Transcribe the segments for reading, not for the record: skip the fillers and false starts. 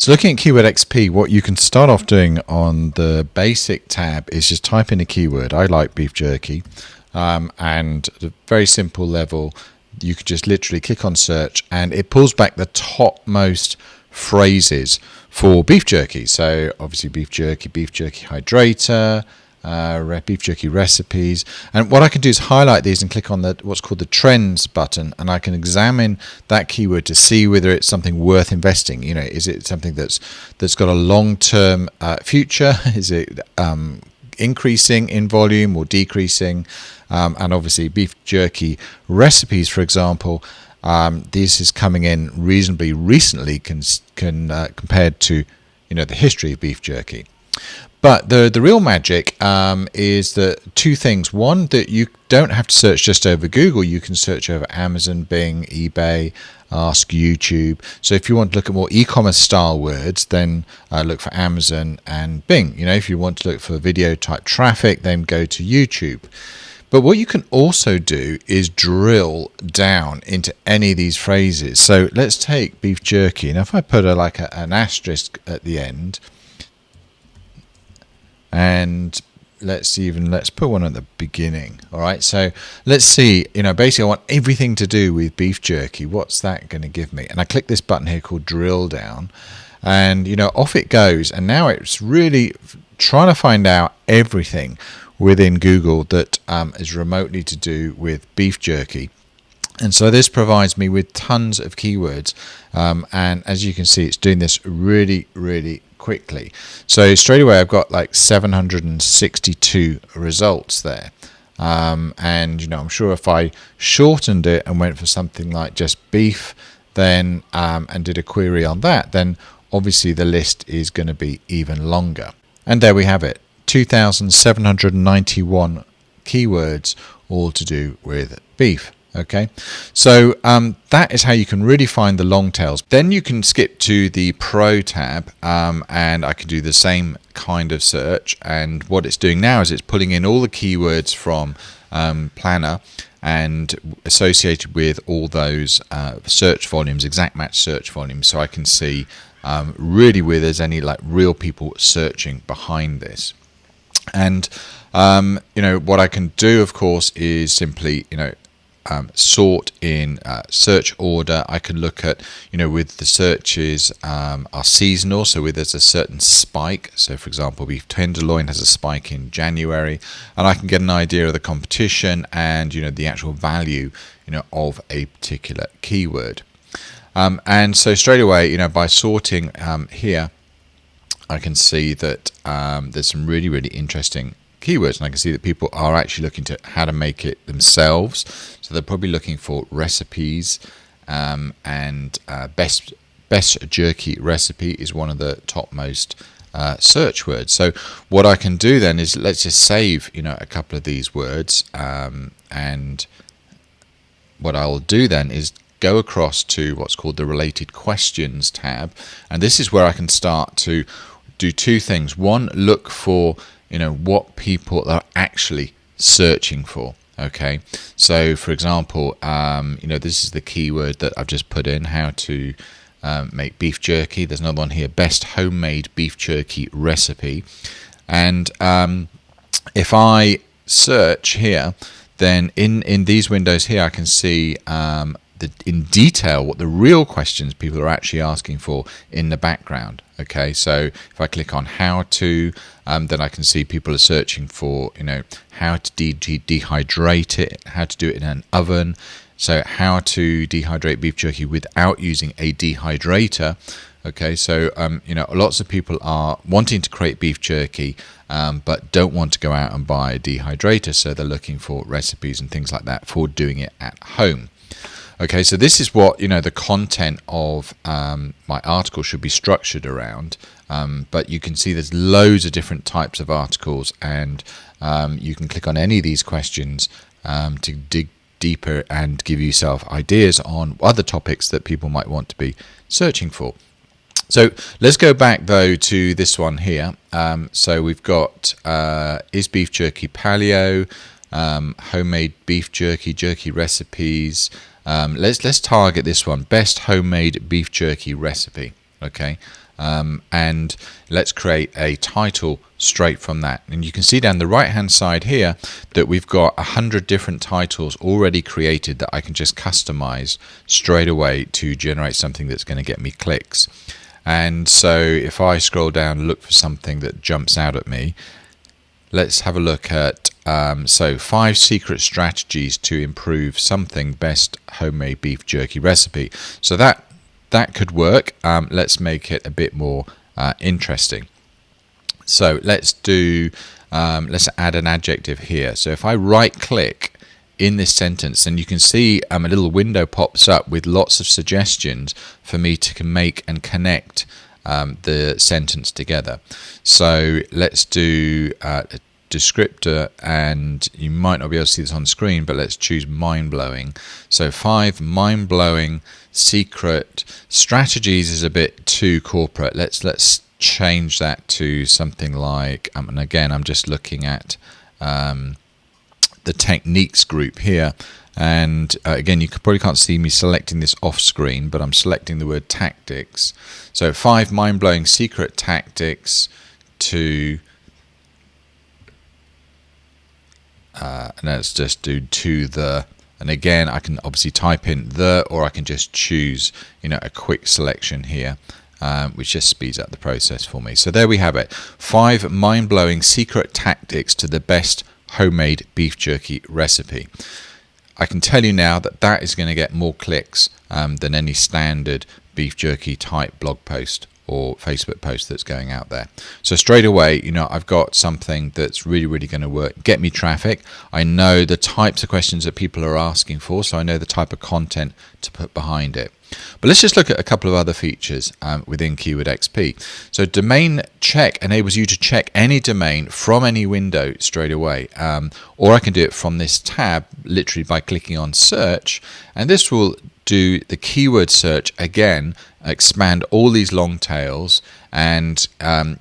So looking at Keyword XP, what you can start off doing on the basic tab is just type in a keyword. I like beef jerky, and at a very simple level, you could just literally click on search and it pulls back the topmost phrases for beef jerky. So obviously beef jerky hydrator, beef jerky recipes, and what I can do is highlight these and click on what's called the trends button, and I can examine that keyword to see whether it's something worth investing. You know, is it something that's got a long-term future? Is it increasing in volume or decreasing? And obviously beef jerky recipes, for example, this is coming in reasonably recently compared to the history of beef jerky. But the real magic is that two things. One, that you don't have to search just over Google. You can search over Amazon, Bing, eBay, Ask, YouTube. So if you want to look at more e-commerce style words, then look for Amazon and Bing. If you want to look for video type traffic, then go to YouTube. But what you can also do is drill down into any of these phrases. So let's take beef jerky. Now if I put an asterisk at the end, and let's put one at the beginning. All right, so let's see, basically I want everything to do with beef jerky. What's that going to give me? And I click this button here called drill down, and off it goes. And now it's really trying to find out everything within Google that is remotely to do with beef jerky. And so this provides me with tons of keywords, and as you can see, it's doing this really, really quickly. So straight away I've got like 762 results there, and I'm sure if I shortened it and went for something like just beef, then and did a query on that, then obviously the list is going to be even longer. And there we have it, 2,791 keywords, all to do with beef. Okay, so that is how you can really find the long tails. Then you can skip to the Pro tab, and I can do the same kind of search. And what it's doing now is it's pulling in all the keywords from Planner and associated with all those search volumes, exact match search volumes, so I can see really where there's any real people searching behind this. And what I can do, of course, is simply sort in search order. I can look at, with the searches are seasonal, so where there's a certain spike. So for example, beef tenderloin has a spike in January, and I can get an idea of the competition and, the actual value, of a particular keyword. And so straight away, by sorting here, I can see that there's some really, really interesting keywords, and I can see that people are actually looking to how to make it themselves. So they're probably looking for recipes, and best jerky recipe is one of the topmost search words. So what I can do then is let's just save a couple of these words, and what I'll do then is go across to what's called the related questions tab, and this is where I can start to do two things. One, look for what people are actually searching for. Okay, so for example, this is the keyword that I've just put in, how to make beef jerky. There's another one here, best homemade beef jerky recipe. And if I search here, then in these windows here I can see in detail what the real questions people are actually asking for in the background. Okay, so if I click on how to, then I can see people are searching for how to dehydrate it, how to do it in an oven, so how to dehydrate beef jerky without using a dehydrator. Okay, so lots of people are wanting to create beef jerky, but don't want to go out and buy a dehydrator, so they're looking for recipes and things like that for doing it at home. Okay, so this is what the content of my article should be structured around, but you can see there's loads of different types of articles, and you can click on any of these questions to dig deeper and give yourself ideas on other topics that people might want to be searching for. So let's go back though to this one here. So we've got is beef jerky paleo, homemade beef jerky recipes. Let's target this one, best homemade beef jerky recipe. Okay, and let's create a title straight from that. And you can see down the right hand side here that we've got 100 different titles already created that I can just customize straight away to generate something that's going to get me clicks. And so if I scroll down and look for something that jumps out at me, let's have a look at so 5 secret strategies to improve something, best homemade beef jerky recipe. So that could work. Let's make it a bit more interesting. So let's add an adjective here. So if I right click in this sentence, then you can see a little window pops up with lots of suggestions for me to make and connect the sentence together. So let's do a descriptor, and you might not be able to see this on the screen, but let's choose mind-blowing. So 5 mind-blowing secret strategies is a bit too corporate. Let's change that to something like, and again I'm just looking at the techniques group here, and again you probably can't see me selecting this off screen, but I'm selecting the word tactics. So 5 mind-blowing secret tactics to and let's just do to the, and again I can obviously type in the, or I can just choose a quick selection here, which just speeds up the process for me. So there we have it, 5 mind-blowing secret tactics to the best homemade beef jerky recipe. I can tell you now that is going to get more clicks than any standard beef jerky type blog post or Facebook post that's going out there. So straight away, I've got something that's really going to work, get me traffic. I know the types of questions that people are asking for, so I know the type of content to put behind it. But let's just look at a couple of other features within Keyword XP. So domain check enables you to check any domain from any window straight away, or I can do it from this tab literally by clicking on search, and this will do the keyword search again, expand all these long tails, and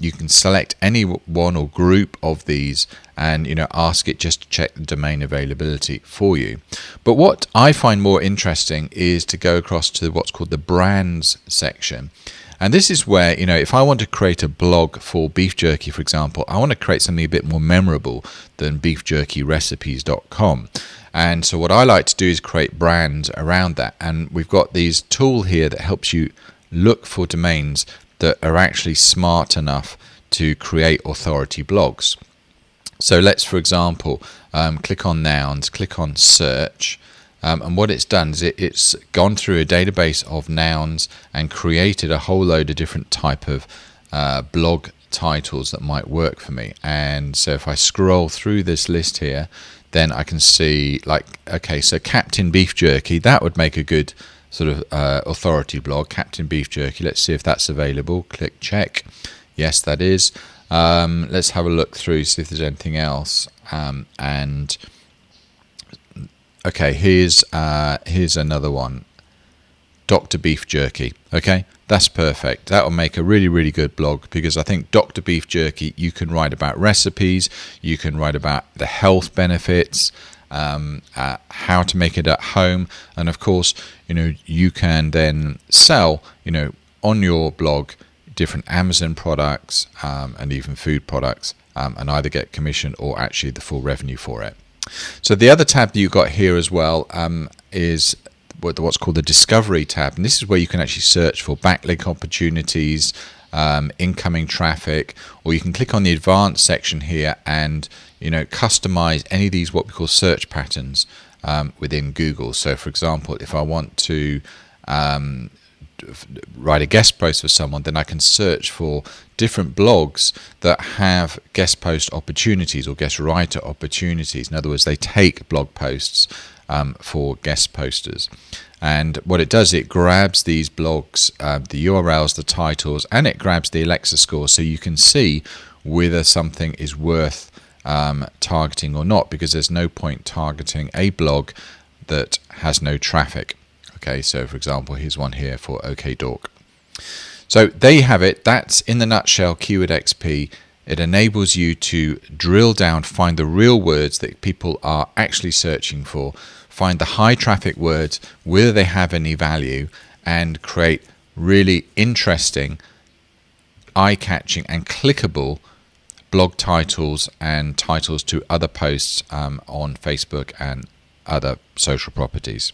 you can select any one or group of these and ask it just to check the domain availability for you. But what I find more interesting is to go across to what's called the brands section. And this is where, if I want to create a blog for beef jerky, for example, I want to create something a bit more memorable than beefjerkyrecipes.com. And so what I like to do is create brands around that. And we've got these tool here that helps you look for domains that are actually smart enough to create authority blogs. So let's, for example, click on nouns, click on search. And what it's done is it's gone through a database of nouns and created a whole load of different type of blog titles that might work for me. And so if I scroll through this list here, then I can see, like, okay, so Captain Beef Jerky, that would make a good sort of authority blog. Captain Beef Jerky, let's see if that's available. Click check. Yes, that is. Let's have a look through, see if there's anything else. And okay, here's another one, Dr. Beef Jerky. Okay, that's perfect. That will make a really good blog, because I think Dr. Beef Jerky, you can write about recipes, you can write about the health benefits, how to make it at home, and of course, you can then sell, on your blog different Amazon products and even food products, and either get commission or actually the full revenue for it. So the other tab that you've got here as well is what's called the Discovery tab, and this is where you can actually search for backlink opportunities, incoming traffic, or you can click on the Advanced section here and customize any of these what we call search patterns within Google. So for example, if I want to write a guest post for someone, then I can search for different blogs that have guest post opportunities or guest writer opportunities. In other words, they take blog posts for guest posters. And what it does, it grabs these blogs, the URLs, the titles, and it grabs the Alexa score, so you can see whether something is worth targeting or not, because there's no point targeting a blog that has no traffic. Okay, so for example, here's one here for OKDork. So there you have it. That's in the nutshell Keyword XP. It enables you to drill down, find the real words that people are actually searching for, find the high traffic words, whether they have any value, and create really interesting eye-catching and clickable blog titles and titles to other posts on Facebook and other social properties.